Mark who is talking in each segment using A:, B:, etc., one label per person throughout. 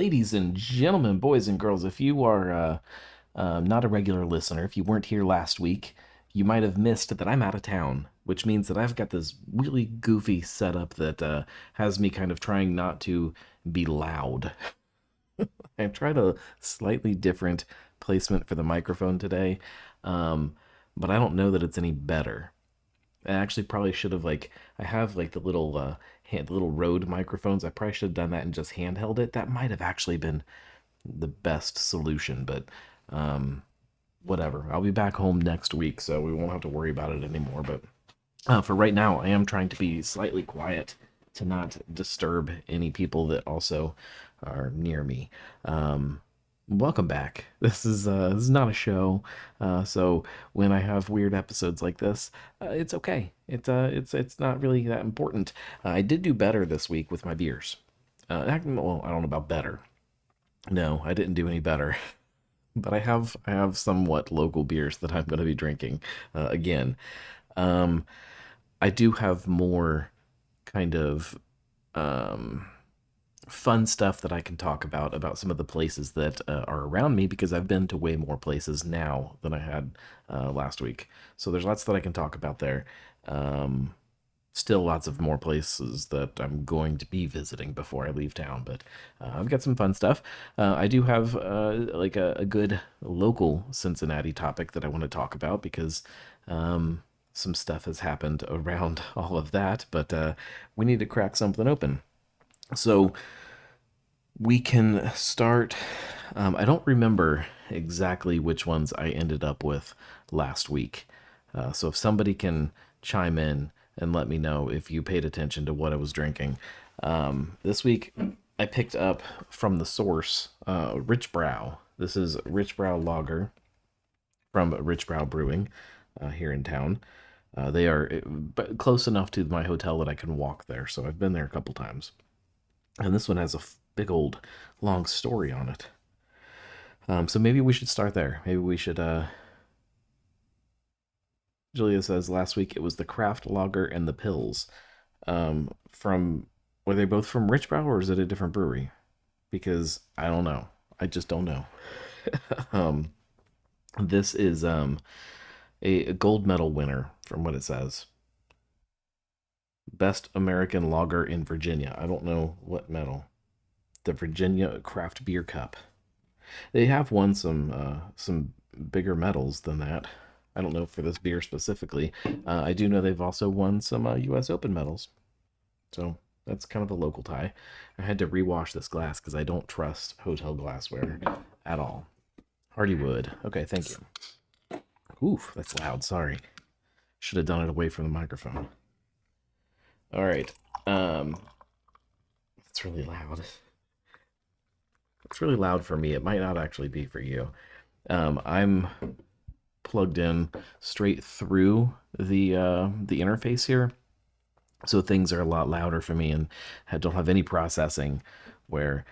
A: ladies and gentlemen, boys and girls, if you are not a regular listener, if you weren't here last week, you might have missed that I'm out of town, which means that I've got this really goofy setup that has me kind of trying not to be loud. I've tried a slightly different placement for the microphone today, um, but I don't know that it's any better. I actually probably should have I have like the little Rode microphones. I probably should have done that and just handheld it. That might have actually been the best solution, but um, whatever. I'll be back home next week, so we won't have to worry about it anymore. But for right now, I am trying to be slightly quiet to not disturb any people that also are near me. Um, Welcome back. This is not a show, so when I have weird episodes like this, it's okay. It's not really that important. I did do better this week with my beers. Well, I don't know about better. No, I didn't do any better. But I have somewhat local beers that I'm going to be drinking again. Um, I do have more kind of um, fun stuff that I can talk about some of the places that are around me because I've been to way more places now than I had last week. So there's lots that I can talk about there. Um, Still lots of more places that I'm going to be visiting before I leave town, but I've got some fun stuff. I do have like a good local Cincinnati topic that I want to talk about because some stuff has happened around all of that, but we need to crack something open. So we can start. I don't remember exactly which ones I ended up with last week. So if somebody can chime in and let me know if you paid attention to what I was drinking. This week I picked up from the source Rich Brow. This is Rich Brow Lager from Rich Brow Brewing here in town. They are close enough to my hotel that I can walk there, so I've been there a couple times. And this one has a big old long story on it. So maybe we should start there. Maybe we should. Julia says last week it was the craft lager and the pills. From Were they both from Rich Brow or is it a different brewery? Because I don't know. I just don't know. um, this is a gold medal winner from what it says. Best American lager in Virginia. I don't know what medal. The Virginia Craft Beer Cup. They have won some bigger medals than that. I don't know for this beer specifically. I do know they've also won some U.S. Open medals. So that's kind of a local tie. I had to rewash this glass because I don't trust hotel glassware at all. Hardywood. Okay, thank you. Oof, that's loud. Sorry. Should have done it away from the microphone. All right. It's really loud. It's really loud for me. It might not actually be for you. I'm plugged in straight through the interface here, so things are a lot louder for me and I don't have any processing. Where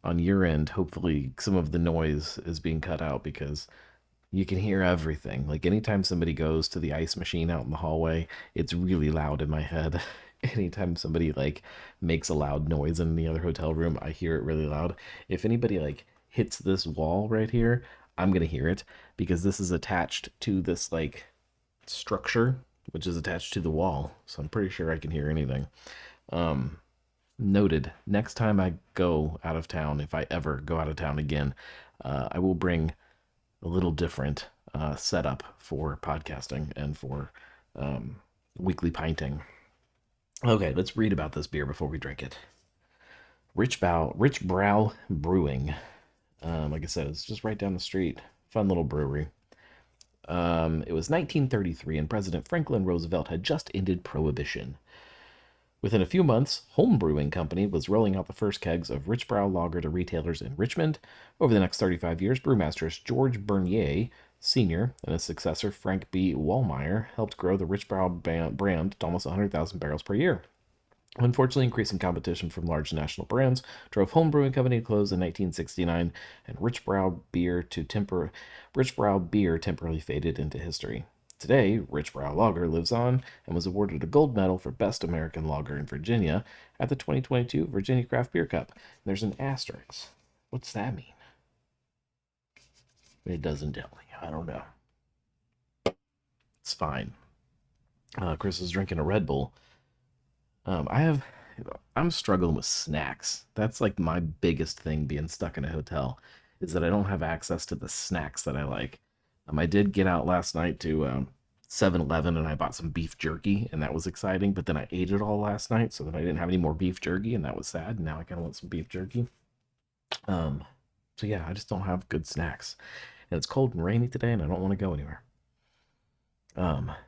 A: on your end, hopefully, some of the noise is being cut out because you can hear everything. Like anytime somebody goes to the ice machine out in the hallway, it's really loud in my head. Anytime somebody like makes a loud noise in the other hotel room, I hear it really loud. If anybody like hits this wall right here, I'm gonna hear it because this is attached to this like structure, which is attached to the wall. So I'm pretty sure I can hear anything. Um, Noted. Next time I go out of town, if I ever go out of town again, I will bring a little different setup for podcasting and for weekly pinting. Okay, let's read about this beer before we drink it. Rich Brow Brewing. Like I said, it's just right down the street. Fun little brewery. It was 1933, and President Franklin Roosevelt had just ended Prohibition. Within a few months, Home Brewing Company was rolling out the first kegs of Rich Brow Lager to retailers in Richmond. Over the next 35 years, brewmasters George Bernier Sr. and his successor Frank B. Wallmeyer helped grow the Rich Brow brand to almost 100,000 barrels per year. Unfortunately, increasing competition from large national brands drove Home Brewing Company to close in 1969, and Rich Brow beer temporarily faded into history. Today, Rich Brow Lager lives on and was awarded a gold medal for Best American Lager in Virginia at the 2022 Virginia Craft Beer Cup. There's an asterisk. What's that mean? It doesn't tell me. I don't know. It's fine. Chris is drinking a Red Bull. Um, I have, I'm struggling with snacks. That's like my biggest thing being stuck in a hotel, is that I don't have access to the snacks that I like. I did get out last night to 7-Eleven and I bought some beef jerky, and that was exciting. But then I ate it all last night, so that I didn't have any more beef jerky, and that was sad. And now I kind of want some beef jerky. Um, so yeah, I just don't have good snacks, and it's cold and rainy today, and I don't want to go anywhere.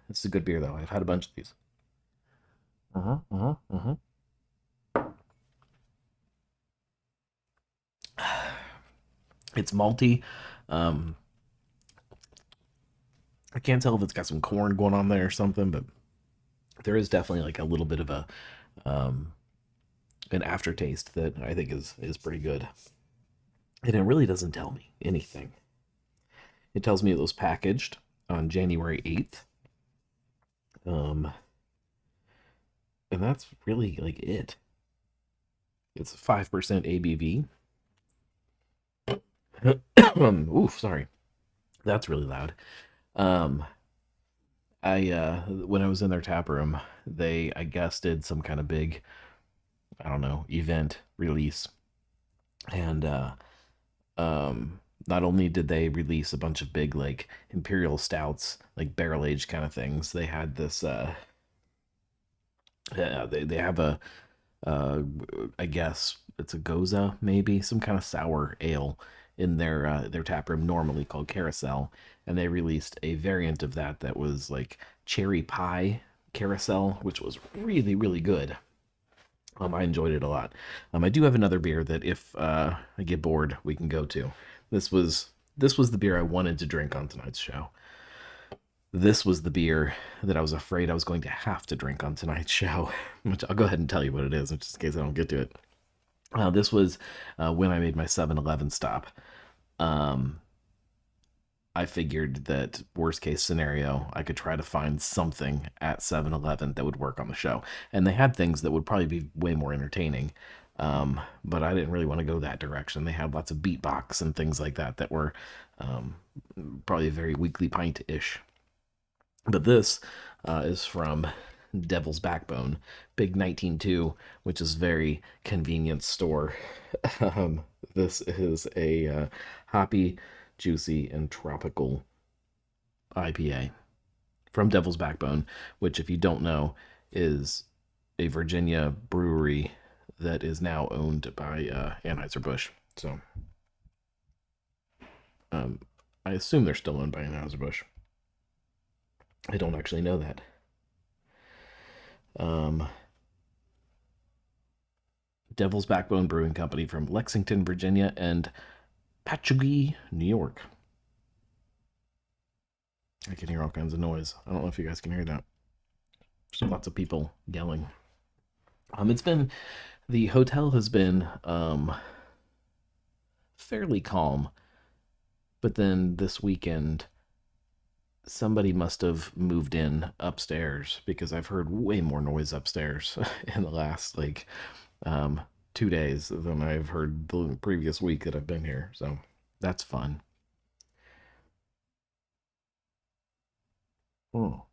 A: This is a good beer though. I've had a bunch of these. Uh huh. Uh huh. Uh huh. It's malty. Um, I can't tell if it's got some corn going on there or something, but there is definitely like a little bit of a um, an aftertaste that I think is pretty good. And it really doesn't tell me anything. It tells me it was packaged on January 8th. Um, and that's really like it. It's 5% ABV. Oof, sorry. That's really loud. Um, I when I was in their tap room, they I guess did some kind of big, I don't know, event release. And not only did they release a bunch of big like imperial stouts, like barrel aged kind of things, they had this they have a uh I guess it's a goza, maybe some kind of sour ale in their tap room, normally called carousel, and they released a variant of that that was like cherry pie carousel, which was really really good. I enjoyed it a lot. I do have another beer that if I get bored, we can go to. This was the beer I wanted to drink on tonight's show. This was the beer that I was afraid I was going to have to drink on tonight's show, which I'll go ahead and tell you what it is, just in case I don't get to it. This was when I made my 7-Eleven stop. Um, I figured that worst case scenario, I could try to find something at 7-Eleven that would work on the show. And they had things that would probably be way more entertaining. But I didn't really want to go that direction. They had lots of beatbox and things like that that were um, probably very weekly pint ish. But this is from Devil's Backbone, Big 192, which is very convenience store. Um, this is a hoppy, juicy, and tropical IPA from Devil's Backbone, which, if you don't know, is a Virginia brewery that is now owned by Anheuser-Busch. So um, I assume they're still owned by Anheuser-Busch. I don't actually know that. Um, Devil's Backbone Brewing Company from Lexington, Virginia, and Patchogue, New York. I can hear all kinds of noise. I don't know if you guys can hear that. There's lots of people yelling. It's been the hotel has been fairly calm, but then this weekend somebody must have moved in upstairs because I've heard way more noise upstairs in the last like um 2 days than I've heard the previous week that I've been here. So that's fun. Oh.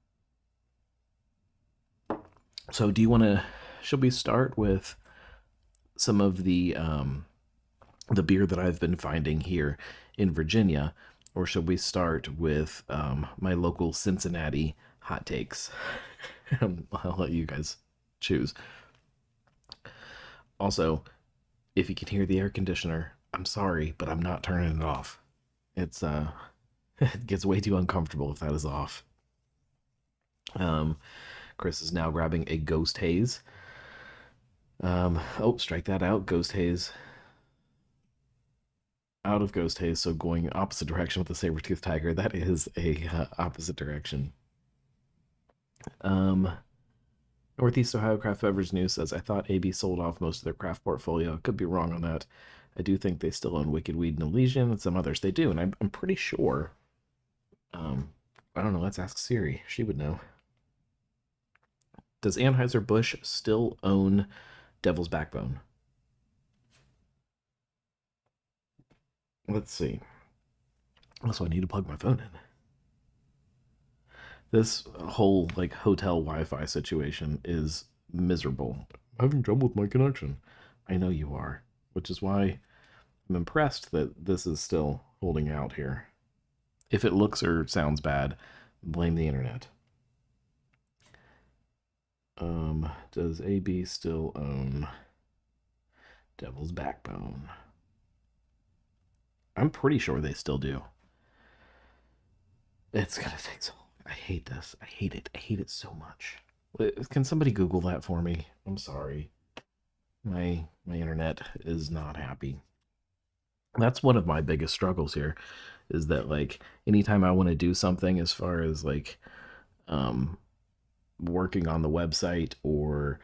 A: So do you want to? Should we start with some of the beer that I've been finding here in Virginia, or should we start with my local Cincinnati hot takes? I'll let you guys choose. Also, if you can hear the air conditioner, I'm sorry, but I'm not turning it off. It's it gets way too uncomfortable if that is off. Um, Chris is now grabbing a Ghost Haze. Oh, strike that out. Ghost Haze out of Ghost Haze, so going opposite direction with the saber-tooth tiger. That is a opposite direction. Um, Northeast Ohio Craft Beverage News says, I thought AB sold off most of their craft portfolio. Could be wrong on that. I do think they still own Wicked Weed and Elysian and some others. They do, and I'm pretty sure. Um, I don't know. Let's ask Siri. She would know. Does Anheuser-Busch still own Devil's Backbone? Let's see. Also, I need to plug my phone in. This whole like hotel Wi-Fi situation is miserable. I'm having trouble with my connection. I know you are, which is why I'm impressed that this is still holding out here. If it looks or sounds bad, blame the internet. Does AB still own Devil's Backbone? I'm pretty sure they still do. It's gonna take so long. I hate this. I hate it. I hate it so much. Can somebody Google that for me? I'm sorry. My internet is not happy. That's one of my biggest struggles here, is that like anytime I want to do something as far as like um working on the website or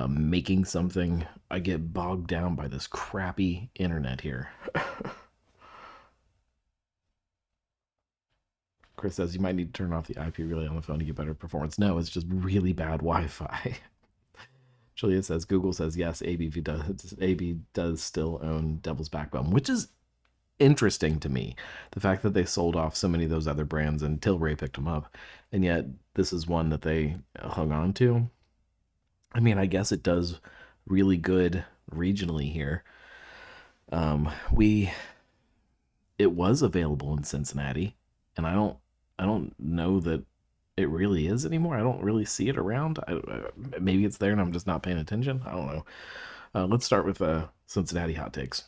A: making something, I get bogged down by this crappy internet here. Chris says you might need to turn off the IP relay on the phone to get better performance. No, it's just really bad Wi-Fi. Julia says Google says yes. AB does still own Devil's Backbone, which is interesting to me. The fact that they sold off so many of those other brands and Tilray picked them up, and yet this is one that they hung on to. I mean, I guess it does really good regionally here. We It was available in Cincinnati, and I don't know that it really is anymore. I don't really see it around. Maybe it's there and I'm just not paying attention. I don't know. Let's start with Cincinnati hot takes.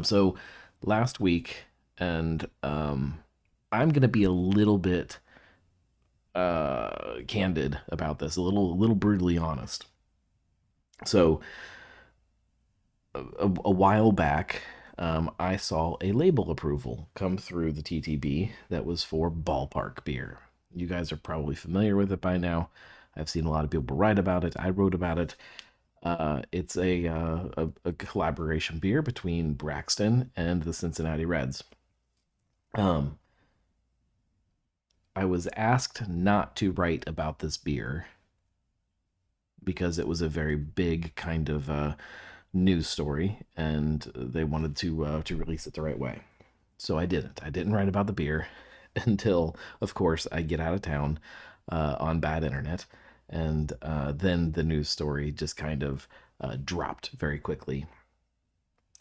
A: So last week, and I'm gonna be a little bit candid about this, a little brutally honest. So a while back, I saw a label approval come through the TTB that was for Ballpark beer. You guys are probably familiar with it by now. I've seen a lot of people write about it. I wrote about it. It's a collaboration beer between Braxton and the Cincinnati Reds. Um, I was asked not to write about this beer because it was a very big kind of news story, and they wanted to release it the right way. So I didn't. I didn't write about the beer until, of course, I get out of town on bad internet, and then the news story just kind of dropped very quickly.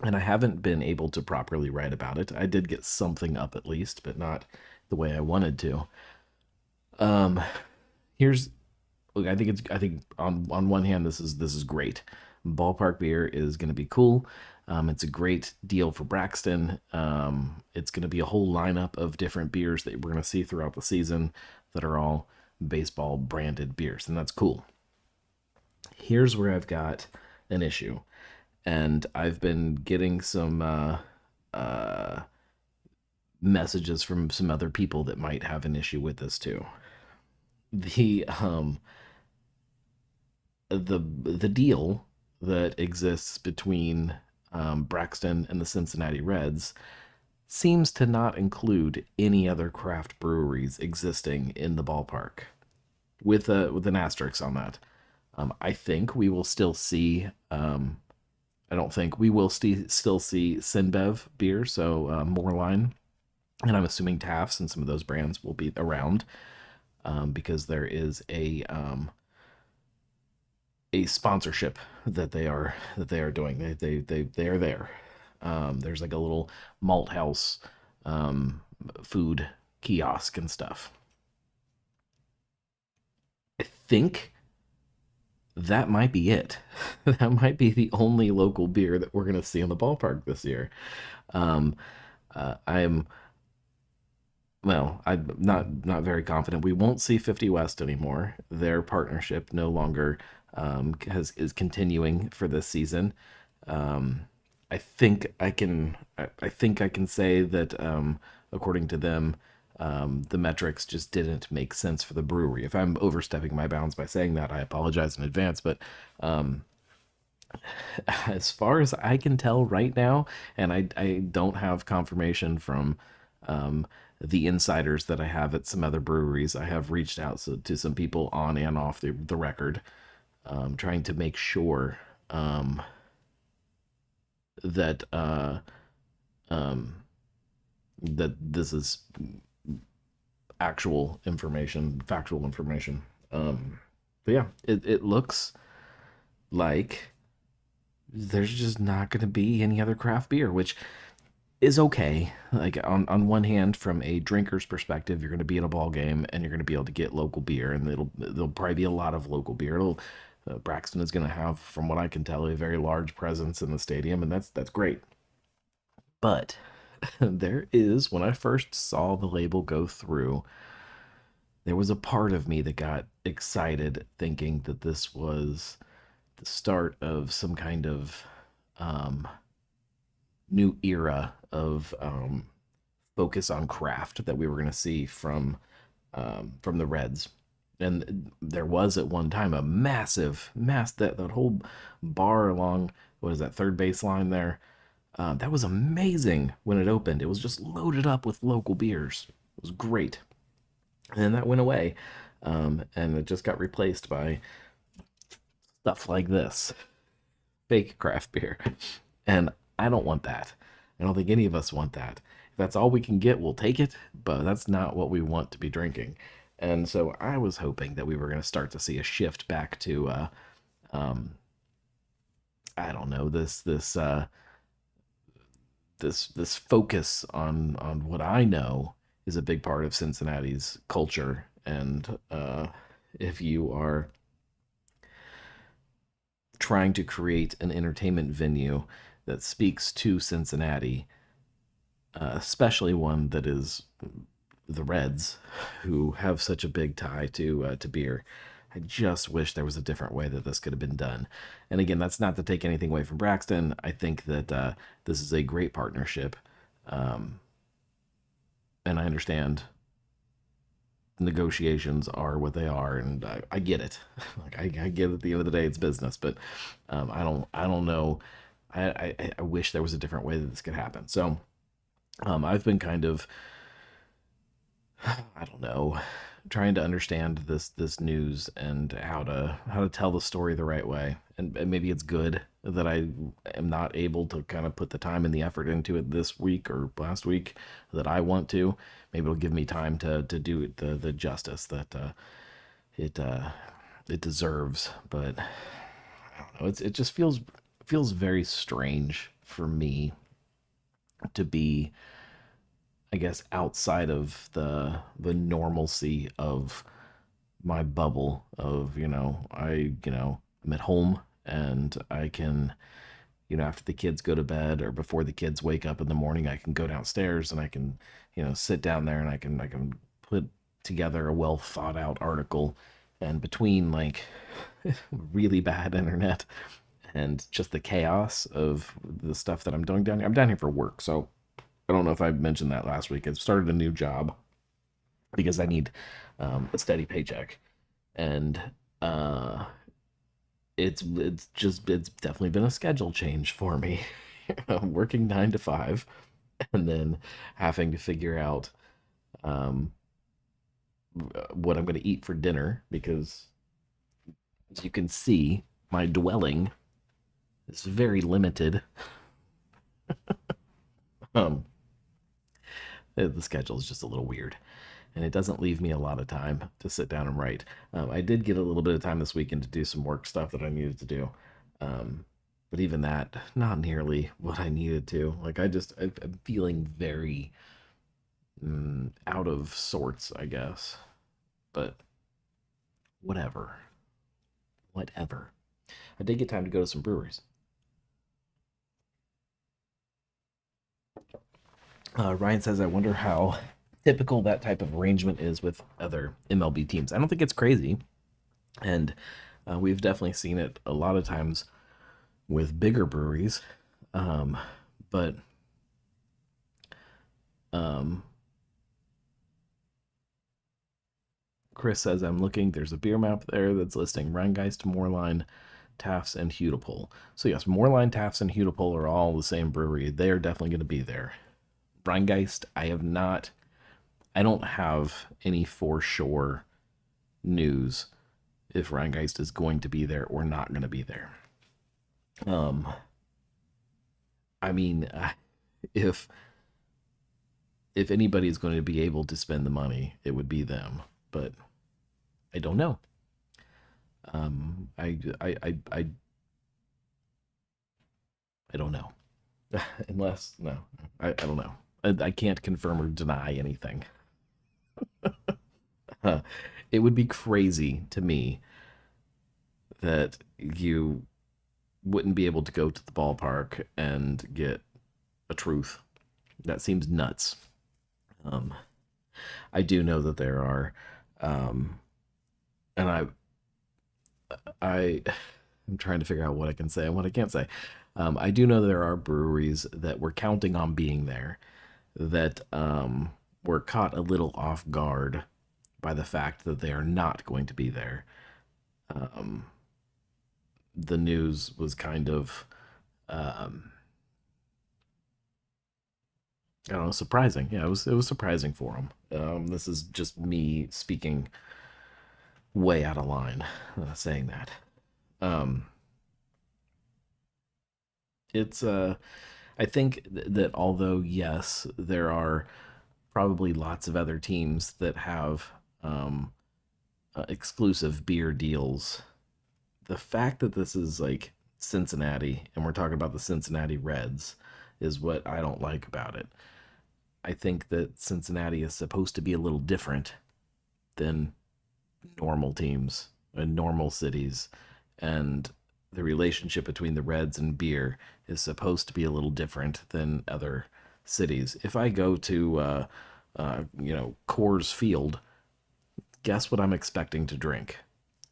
A: And I haven't been able to properly write about it. I did get something up at least, but not the way I wanted to. Um, here's Look, I think on one hand this is great. Ballpark beer is going to be cool. It's a great deal for Braxton. It's going to be a whole lineup of different beers that we're going to see throughout the season that are all baseball branded beers, and that's cool. Here's where I've got an issue, and I've been getting some uh, messages from some other people that might have an issue with this too. The deal that exists between Braxton and the Cincinnati Reds seems to not include any other craft breweries existing in the ballpark, with an asterisk on that. I think we will still see. I don't think we will still see Sinbev beer, so Moreline, and I'm assuming Taft's and some of those brands will be around because there is a sponsorship that they are doing. They are there. There's like a little malt house food kiosk and stuff. I think that might be it. That might be the only local beer that we're gonna see in the ballpark this year. Um, I'm Well, I'm not very confident. We won't see 50 West anymore. Their partnership no longer is continuing for this season. Um, I think I can say that according to them, the metrics just didn't make sense for the brewery. If I'm overstepping my bounds by saying that, I apologize in advance. But um, as far as I can tell right now, and I don't have confirmation from um, the insiders that I have at some other breweries. I have reached out to some people on and off the record, trying to make sure that um, that this is actual information, factual information. But yeah, it looks like there's just not going to be any other craft beer, which is okay. Like on one hand, from a drinker's perspective, you're going to be at a ball game and you're going to be able to get local beer, and there'll probably be a lot of local beer. Braxton is going to have, from what I can tell, a very large presence in the stadium, and that's great. But there is, when I first saw the label go through, there was a part of me that got excited, thinking that this was the start of some kind of um, new era of focus on craft that we were going to see from the Reds. And there was at one time a that whole bar along, what is that, third baseline there. That was amazing when it opened. It was just loaded up with local beers. It was great. And then that went away, and it just got replaced by stuff like this, fake craft beer. And I don't want that. I don't think any of us want that. If that's all we can get, we'll take it, but that's not what we want to be drinking. And so I was hoping that we were going to start to see a shift back to, um, I don't know, this focus on what I know is a big part of Cincinnati's culture. And if you are trying to create an entertainment venue that speaks to Cincinnati, especially one that is the Reds, who have such a big tie to beer. I just wish there was a different way that this could have been done. And again, that's not to take anything away from Braxton. I think that this is a great partnership, um, and I understand negotiations are what they are, and I get it. Like I get at the end of the day, it's business, but I don't know. I wish there was a different way that this could happen. So I've been kind of, I don't know, trying to understand this news and how to tell the story the right way. And maybe it's good that I am not able to kind of put the time and the effort into it this week or last week that I want to. Maybe it'll give me time to do it the justice that it it deserves. But I don't know. It just feels very strange for me to be, I guess, outside of the normalcy of my bubble of, I'm at home and I can, after the kids go to bed or before the kids wake up in the morning, I can go downstairs and I can, sit down there and I can put together a well thought out article. And between like really bad internet and just the chaos of the stuff that I'm doing down here, I'm down here for work. So I don't know if I mentioned that last week. I've started a new job because I need a steady paycheck, and uh, it's definitely been a schedule change for me. I'm working 9 to 5, and then having to figure out um, what I'm going to eat for dinner because, as you can see, my dwelling is very limited. Um, the schedule is just a little weird, and it doesn't leave me a lot of time to sit down and write. I did get a little bit of time this weekend to do some work stuff that I needed to do, um, but even that, not nearly what I needed to. Like I'm feeling very out of sorts, I guess. But whatever, whatever. I did get time to go to some breweries. Ryan says, I wonder how typical that type of arrangement is with other MLB teams. I don't think it's crazy. And we've definitely seen it a lot of times with bigger breweries. Um, but um, Chris says, I'm looking, there's a beer map there that's listing Rheingeist, Moorline, Taft's, and Hudipole. So, yes, Moorline, Taft's, and Hudipole are all the same brewery. They are definitely going to be there. Rheingeist, I don't have any for sure news if Rheingeist is going to be there or not going to be there. Um, I mean, if if anybody's going to be able to spend the money, it would be them. But I don't know. I I don't know. Unless no, I don't know. I can't confirm or deny anything. It would be crazy to me that you wouldn't be able to go to the ballpark and get a truth. That seems nuts. Um, I do know that there are, um, and I, I'm trying to figure out what I can say and what I can't say. I do know there are breweries that were counting on being there that were caught a little off guard by the fact that they are not going to be there. Um, the news was kind of, um, I don't know, surprising. Yeah, it was surprising for them. This is just me speaking way out of line, saying that. Um, it's I think that although yes, there are probably lots of other teams that have um, exclusive beer deals. The fact that this is like Cincinnati and we're talking about the Cincinnati Reds is what I don't like about it. I think that Cincinnati is supposed to be a little different than normal teams and normal cities, and the relationship between the Reds and beer is supposed to be a little different than other cities. If I go to Coors Field, guess what I'm expecting to drink?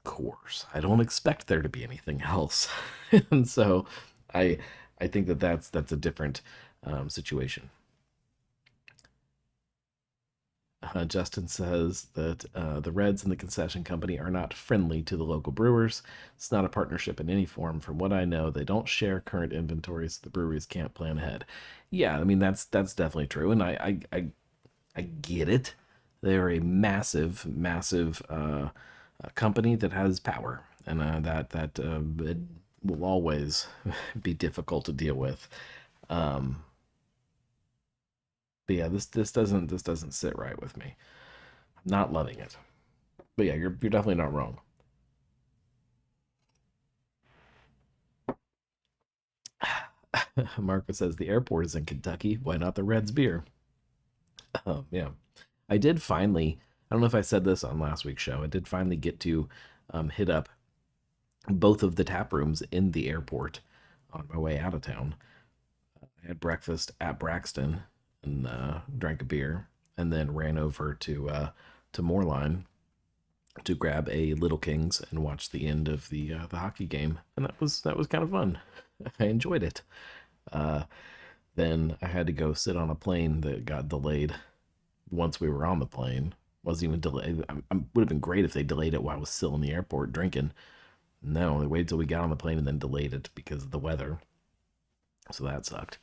A: Coors. I don't expect there to be anything else, and so I I think that that's a different situation. Justin says that the Reds and the concession company are not friendly to the local brewers. It's not a partnership in any form. From what I know, they don't share current inventory, so the breweries can't plan ahead. Yeah, I mean that's definitely true, and I get it. They're a massive, massive company that has power, and that it will always be difficult to deal with. Um, but yeah, this doesn't sit right with me. Not loving it. But yeah, you're definitely not wrong. Marco says the airport is in Kentucky. Why not the Reds beer? Yeah, I did finally. I don't know if I said this on last week's show. I did finally get to hit up both of the tap rooms in the airport on my way out of town. I had breakfast at Braxton and drank a beer, and then ran over to Moorline to grab a Little Kings and watch the end of the hockey game, and that was kind of fun. I enjoyed it. Uh, then I had to go sit on a plane that got delayed. Once we were on the plane, wasn't even delayed. Would have been great if they delayed it while I was still in the airport drinking. No, they waited till we got on the plane and then delayed it because of the weather. So that sucked.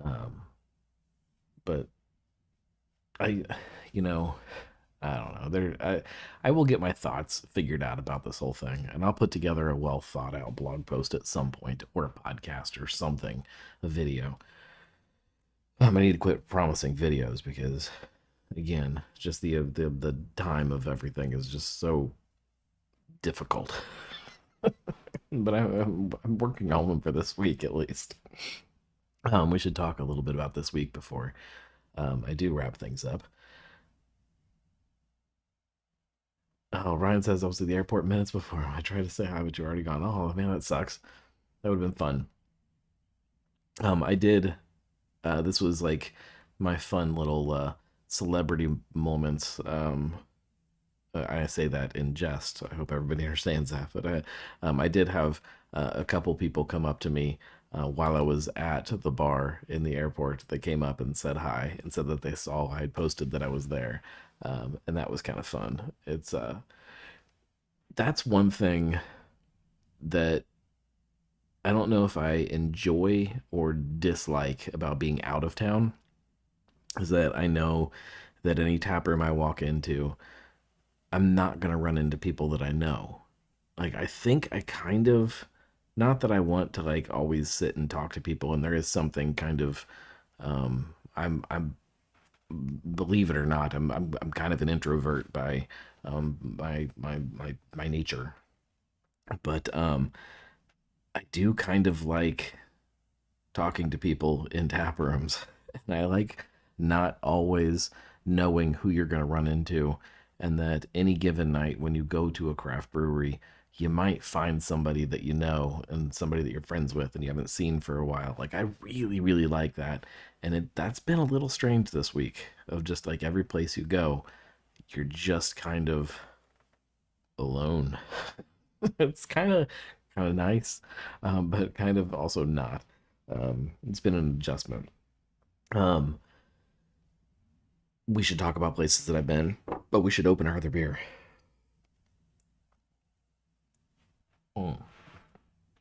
A: Um, but I, you know, I don't know. I will get my thoughts figured out about this whole thing, and I'll put together a well thought out blog post at some point, or a podcast, or something, a video. I need to quit promising videos because, again, just the time of everything is just so difficult. But I'm working on them for this week at least. We should talk a little bit about this week before I do wrap things up. Oh, Ryan says I was at the airport minutes before I tried to say hi, but you already gone. Oh man, that sucks. That would have been fun. I did. This was like my fun little celebrity moments. I say that in jest. I hope everybody understands that. But I did have a couple people come up to me while I was at the bar in the airport. They came up and said hi and said that they saw I had posted that I was there, and that was kind of fun. It's That's one thing that I don't know if I enjoy or dislike about being out of town is that I know that any tap room I walk into, I'm not gonna run into people that I know. Like I think I kind of, not that I want to like always sit and talk to people, and there is something kind of I'm believe it or not, I'm kind of an introvert by nature, but I do kind of like talking to people in tap rooms, and I like not always knowing who you're going to run into, and that any given night when you go to a craft brewery, you might find somebody that you know and somebody that you're friends with and you haven't seen for a while. Like I really, really like that, and that's been a little strange this week. Of just like every place you go, you're just kind of alone. It's kind of nice, but kind of also not. It's been an adjustment. Um, we should talk about places that I've been, but we should open our other beer. Mm.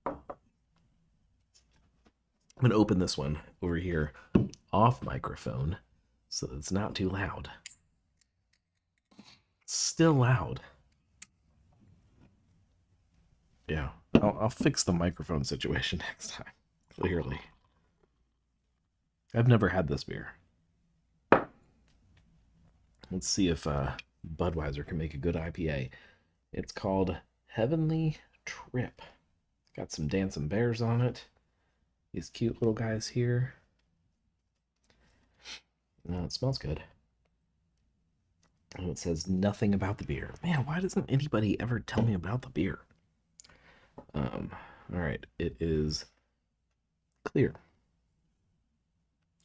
A: I'm gonna open this one over here off microphone so that it's not too loud. It's still loud. Yeah, I'll fix the microphone situation next time. Clearly, I've never had this beer. Let's see if Budweiser can make a good IPA. It's called Heavenly Trip. It's got some dancing bears on it. These cute little guys here. No, it smells good. And it says nothing about the beer. Man, why doesn't anybody ever tell me about the beer? All right, it is clear.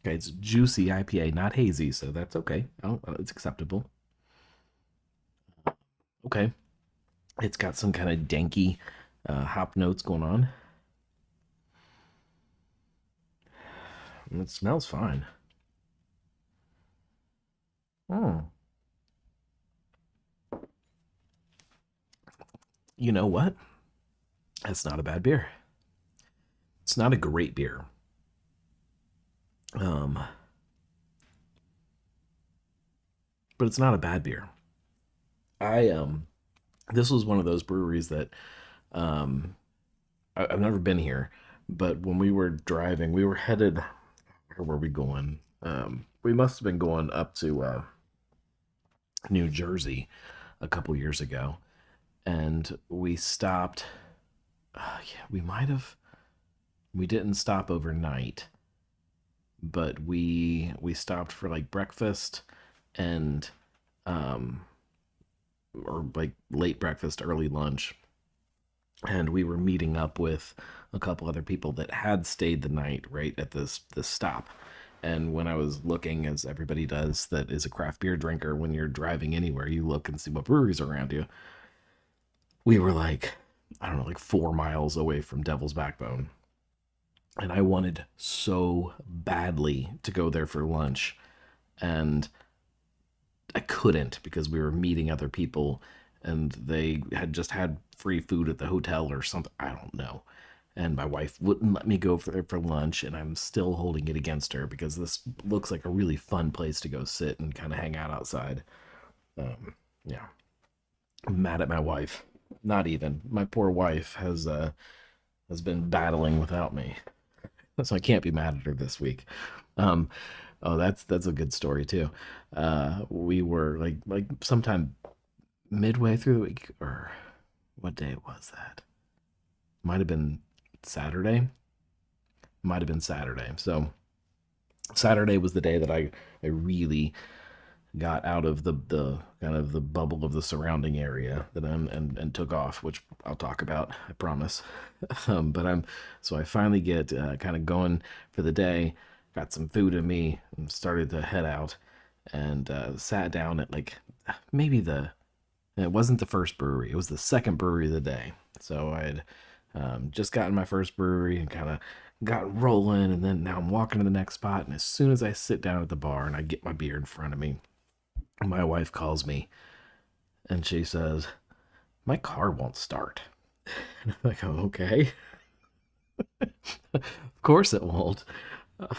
A: Okay, it's juicy IPA, not hazy, so that's okay. Oh, it's acceptable. Okay, it's got some kind of danky hop notes going on. It smells fine. Oh, you know what? That's not a bad beer. It's not a great beer. Um, but it's not a bad beer. I This was one of those breweries that um I've never been here, but when we were driving, we were headed. Where were we going? We must have been going up to New Jersey a couple years ago, and we stopped. Yeah, we might have. We didn't stop overnight, but we stopped for like breakfast and um or like late breakfast, early lunch, and we were meeting up with a couple other people that had stayed the night right at this stop. And when I was looking, as everybody does that is a craft beer drinker, when you're driving anywhere, you look and see what breweries are around you. We were like, I don't know, like 4 miles away from Devil's Backbone, and I wanted so badly to go there for lunch, and I couldn't because we were meeting other people and they had just had free food at the hotel or something. I don't know. And my wife wouldn't let me go for lunch, and I'm still holding it against her because this looks like a really fun place to go sit and kind of hang out outside. Yeah, I'm mad at my wife. Not even my poor wife has been battling without me, so I can't be mad at her this week. Um, oh, that's a good story too. We were like sometime midway through the week, or what day was that? Might have been Saturday. Might have been Saturday. So Saturday was the day that I really got out of the kind of the bubble of the surrounding area that and took off, which I'll talk about, I promise. But I finally get kind of going for the day, got some food in me, and started to head out, and sat down at like maybe the it wasn't the first brewery, it was the second brewery of the day. So I'd just gotten my first brewery and kind of got rolling, and then now I'm walking to the next spot, and as soon as I sit down at the bar and I get my beer in front of me, my wife calls me and she says, "My car won't start." And I'm like, "Oh, okay." Of course it won't.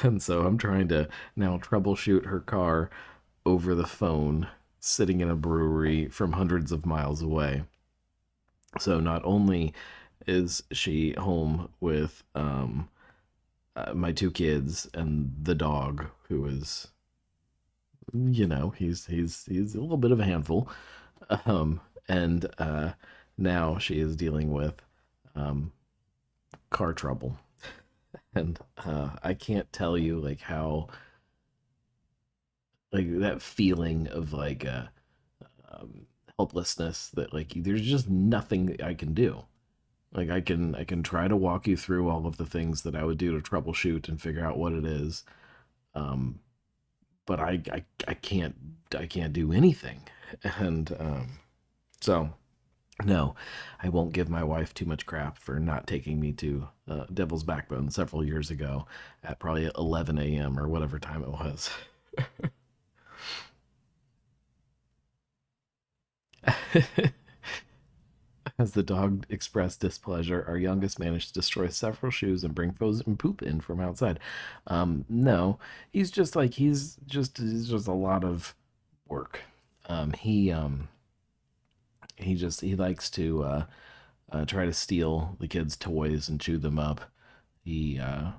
A: And so I'm trying to now troubleshoot her car over the phone, sitting in a brewery from hundreds of miles away. So not only is she home with my two kids and the dog, who is, he's a little bit of a handful. And now she is dealing with um, car trouble, and I can't tell you like how like that feeling of like um, helplessness that like there's just nothing I can do. Like I can try to walk you through all of the things that I would do to troubleshoot and figure out what it is. Um, but I can't do anything. And so no, I won't give my wife too much crap for not taking me to Devil's Backbone several years ago at probably 11 a.m. or whatever time it was. As the dog expressed displeasure, our youngest managed to destroy several shoes and bring frozen poop in from outside. No, he's just a lot of work. He likes to try to steal the kids' toys and chew them up. He yeah,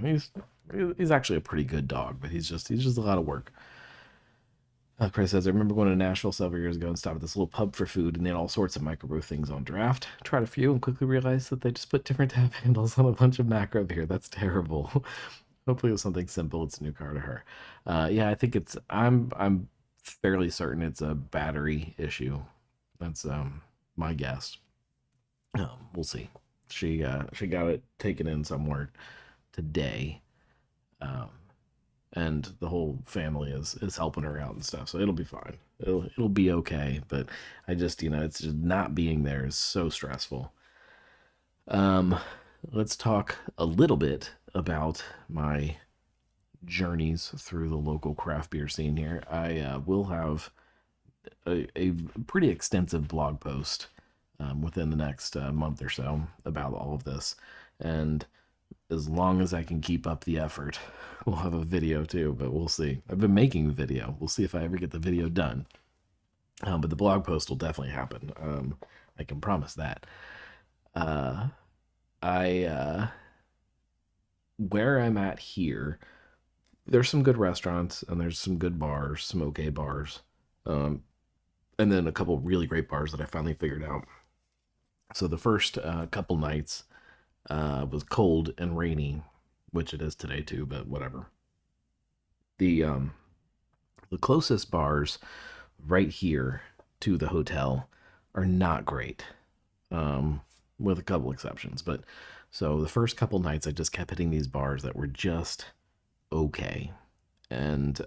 A: he's actually a pretty good dog, but he's just a lot of work. Chris says, I remember going to Nashville several years ago and stopped at this little pub for food, and they had all sorts of microbrew things on draft. Tried a few and quickly realized that they just put different tap handles on a bunch of macro beer. That's terrible. Hopefully it was something simple. It's a new car to her. Yeah, I think I'm fairly certain it's a battery issue. That's my guess. We'll see. She got it taken in somewhere today. Um, and the whole family is helping her out and stuff, so it'll be fine. It'll be okay. But I just it's just not being there is so stressful. Um, let's talk a little bit about my journeys through the local craft beer scene here. I will have a pretty extensive blog post within the next month or so about all of this, and as long as I can keep up the effort, we'll have a video too, but we'll see. I've been making the video. We'll see if I ever get the video done. But the blog post will definitely happen. I can promise that. Uh, I Where I'm at here, there's some good restaurants and there's some good bars, some okay bars, um, and then a couple really great bars that I finally figured out. So the first couple nights was cold and rainy, which it is today too, but whatever. The closest bars right here to the hotel are not great, with a couple exceptions. But so the first couple nights, I just kept hitting these bars that were just okay, and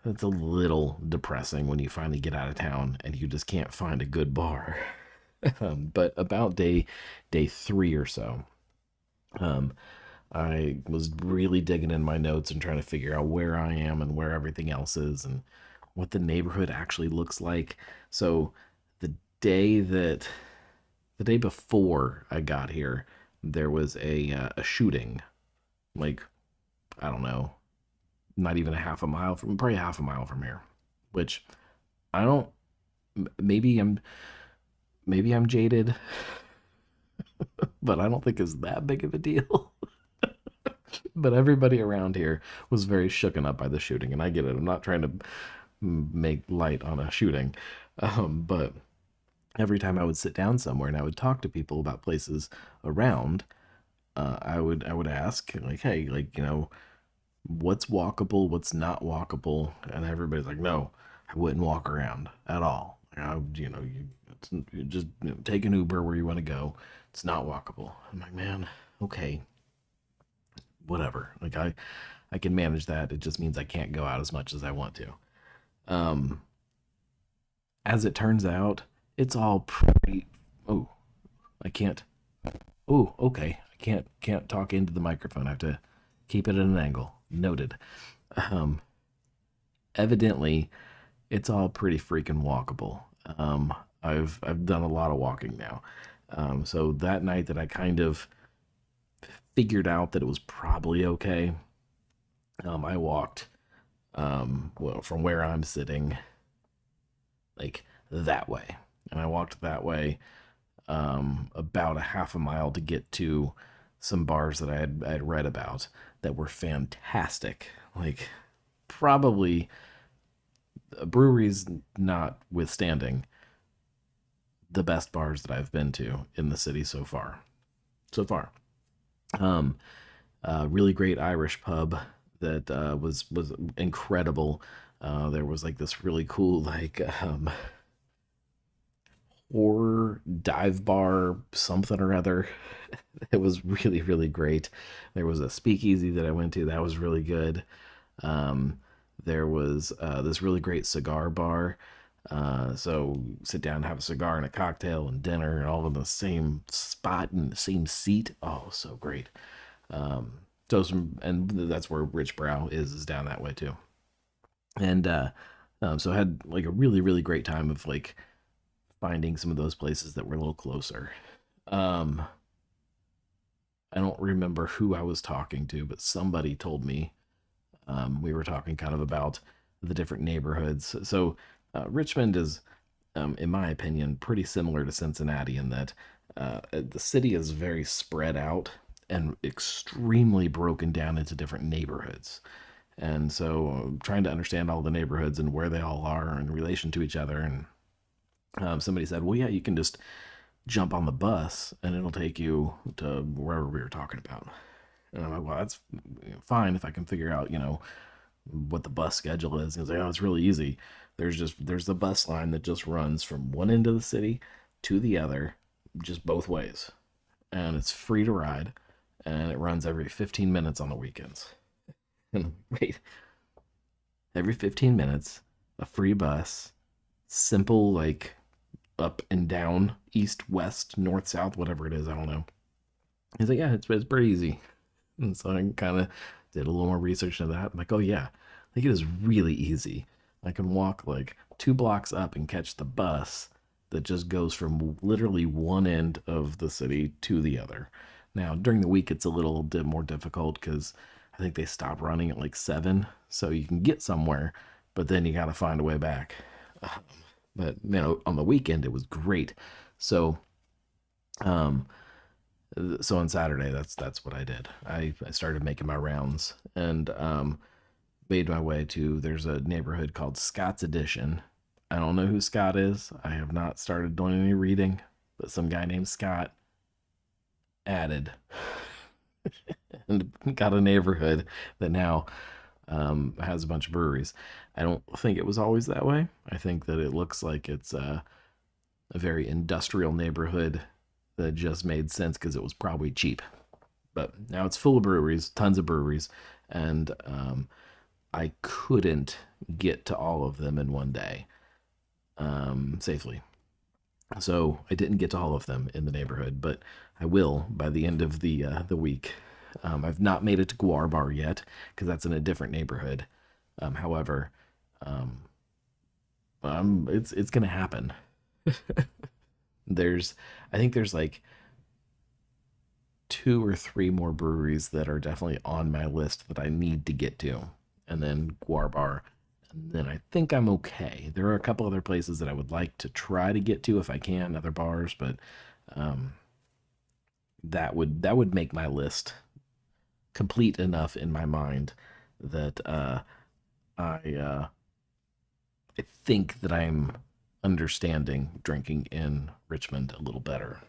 A: it's a little depressing when you finally get out of town and you just can't find a good bar. But about day three or so, um, I was really digging in my notes and trying to figure out where I am and where everything else is and what the neighborhood actually looks like. So the day that the day before I got here, there was a shooting, like I don't know, not even a half a mile from, probably half a mile from here, which I don't. Maybe I'm jaded, but I don't think it's that big of a deal. But everybody around here was very shooken up by the shooting, and I get it. I'm not trying to make light on a shooting, but every time I would sit down somewhere and I would talk to people about places around, I would ask like, hey, like what's walkable, what's not walkable, and everybody's like, no, I wouldn't walk around at all. You just take an Uber where you want to go. It's not walkable. I'm like, man, okay, whatever. Like I can manage that. It just means I can't go out as much as I want to. Um, as it turns out, it's all pretty. Oh, I can't. Oh, okay. I can't talk into the microphone. I have to keep it at an angle. Noted. Um, Evidently, it's all pretty freaking walkable. I've done a lot of walking now. So that night that I kind of figured out that it was probably okay, I walked well from where I'm sitting like that way, and I walked that way about a half a mile to get to some bars that I had read about that were fantastic. Like probably breweries notwithstanding, the best bars that I've been to in the city so far. So far, um, really great Irish pub that was incredible. There was like this really cool horror dive bar something or other. It was really really great. There was a speakeasy that I went to that was really good. Um, there was this really great cigar bar. So sit down, have a cigar and a cocktail and dinner, and all in the same spot and the same seat. Oh, so great. Um, and that's where Rich Brow is down that way too. And so I had like a really really great time of like finding some of those places that were a little closer. Um, I don't remember who I was talking to, but somebody told me we were talking kind of about the different neighborhoods. So Richmond is, in my opinion, pretty similar to Cincinnati in that the city is very spread out and extremely broken down into different neighborhoods. And so trying to understand all the neighborhoods and where they all are in relation to each other. And somebody said, well, yeah, you can just jump on the bus and it'll take you to wherever we were talking about. And I'm like, well, that's fine if I can figure out, what the bus schedule is. He's like, oh, it's really easy. There's the bus line that just runs from one end of the city to the other, just both ways, and it's free to ride, and it runs every 15 minutes on the weekends. And wait, every 15 minutes, a free bus, simple like up and down, east, west, north, south, whatever it is. I don't know. He's like, yeah, it's pretty easy. And so I kind of did a little more research into that. I'm like, oh yeah, like it is really easy. I can walk like 2 blocks up and catch the bus that just goes from literally one end of the city to the other. Now during the week it's a little bit more difficult because I think they stop running at like 7, so you can get somewhere, but then you got to find a way back. But on the weekend it was great. So um, so on Saturday, that's what I did. I started making my rounds and made my way to. There's a neighborhood called Scott's Addition. I don't know who Scott is. I have not started doing any reading, but some guy named Scott added and got a neighborhood that now has a bunch of breweries. I don't think it was always that way. I think that it looks like it's a very industrial neighborhood that just made sense because it was probably cheap. But now it's full of breweries, tons of breweries, and I couldn't get to all of them in one day safely. So I didn't get to all of them in the neighborhood, but I will by the end of the week. I've not made it to Guar Bar yet because that's in a different neighborhood. However, um, it's gonna happen. there's I think there's like 2 or 3 more breweries that are definitely on my list that I need to get to, and then Guar Bar, and then I think I'm okay. There are a couple other places that I would like to try to get to if I can, other bars, but um, that would make my list complete enough in my mind that I I think that I'm understanding drinking in Richmond a little better.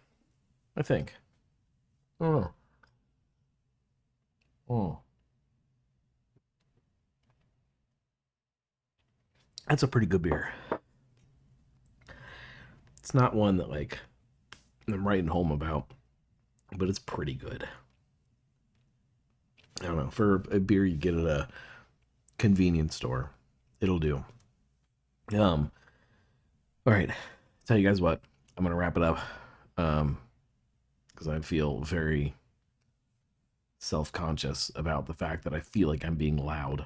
A: I think. Oh, oh, that's a pretty good beer. It's not one that like I'm writing home about, but it's pretty good. I don't know, for a beer you get at a convenience store, it'll do. Um, all right, tell you guys what, I'm gonna wrap it up. Um, because I feel very self conscious about the fact that I feel like I'm being loud.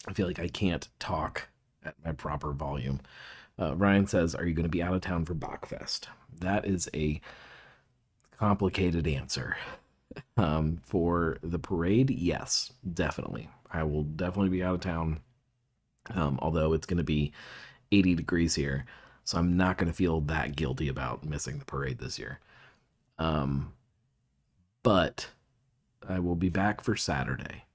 A: I feel like I can't talk at my proper volume. Ryan says, are you going to be out of town for Bachfest? That is a complicated answer. For the parade, yes, definitely. I will definitely be out of town, although it's going to be 80 degrees here. So I'm not going to feel that guilty about missing the parade this year. Um, but I will be back for Saturday.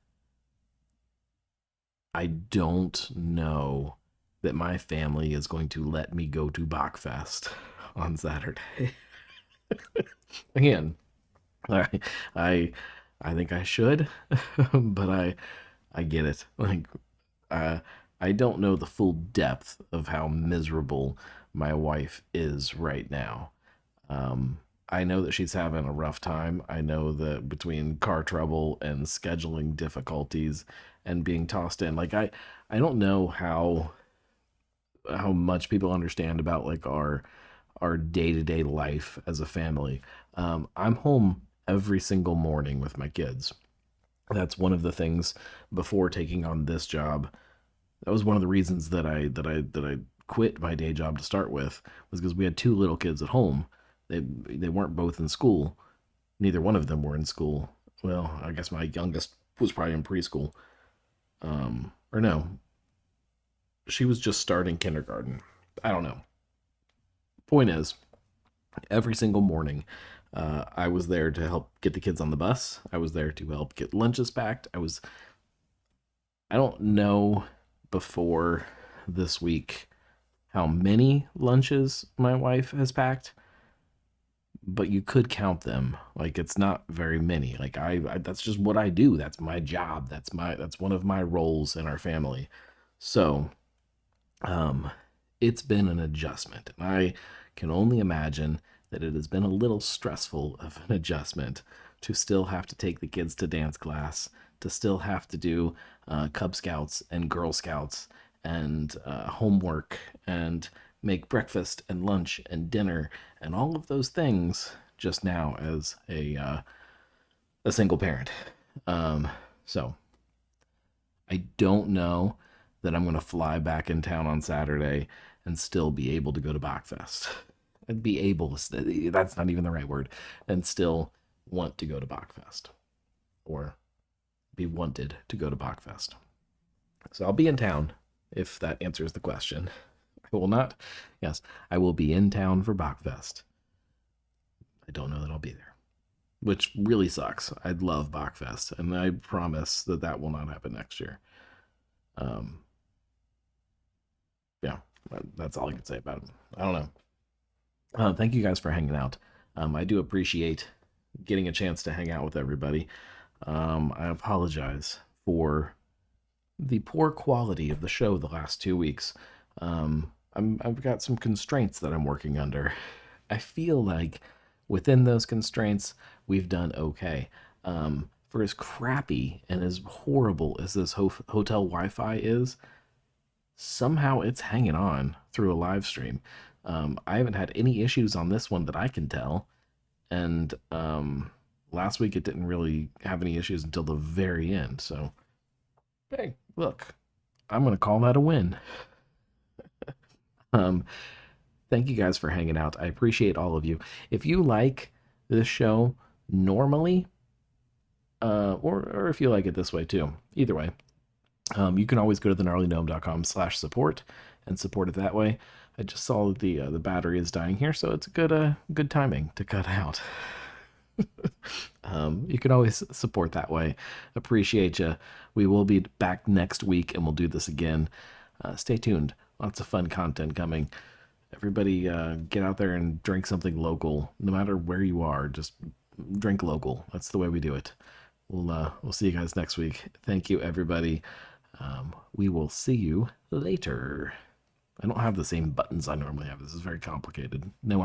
A: I don't know that my family is going to let me go to Bachfest on Saturday. Again, I I I think I should, but I get it. Like uh, I don't know the full depth of how miserable my wife is right now. Um, I know that she's having a rough time. I know that between car trouble and scheduling difficulties and being tossed in, like I don't know how much people understand about like our day-to-day life as a family. I'm home every single morning with my kids. That's one of the things before taking on this job. That was one of the reasons that I quit my day job to start with, was because we had two little kids at home. They weren't both in school. Neither one of them were in school. Well, I guess my youngest was probably in preschool. Or no, she was just starting kindergarten. I don't know. Point is, every single morning, I was there to help get the kids on the bus. I was there to help get lunches packed. I don't know before this week how many lunches my wife has packed, but you could count them. Like it's not very many. Like I that's just what I do. That's my job. That's one of my roles in our family. So, um, it's been an adjustment. And I can only imagine that it has been a little stressful of an adjustment to still have to take the kids to dance class, to still have to do Cub Scouts and Girl Scouts and homework and make breakfast and lunch and dinner and all of those things just now as a single parent. Um, so I don't know that I'm going to fly back in town on Saturday and still be able to go to Bachfest. And be able to, that's not even the right word, and still want to go to Bachfest or be wanted to go to Bachfest. So I'll be in town if that answers the question. I will not, yes, I will be in town for Bachfest. I don't know that I'll be there, which really sucks. I'd love Bachfest, and I promise that that will not happen next year. Um, yeah, that's all I can say about it. I don't know. Thank you guys for hanging out. I do appreciate getting a chance to hang out with everybody. I apologize for the poor quality of the show the last 2 weeks. I've got some constraints that I'm working under. I feel like within those constraints, we've done okay. For as crappy and as horrible as this hotel Wi Fi is, somehow it's hanging on through a live stream. I haven't had any issues on this one that I can tell. And last week it didn't really have any issues until the very end. So, hey, look, I'm going to call that a win. Um, Thank you guys for hanging out. I appreciate all of you. If you like this show normally, or if you like it this way too, either way, you can always go to thegnarlygnome.com/support and support it that way. I just saw the battery is dying here, so it's good timing to cut out. You can always support that way. Appreciate you. We will be back next week, and we'll do this again. Stay tuned. Lots of fun content coming. Everybody, get out there and drink something local. No matter where you are, just drink local. That's the way we do it. We'll see you guys next week. Thank you, everybody. We will see you later. I don't have the same buttons I normally have. This is very complicated. No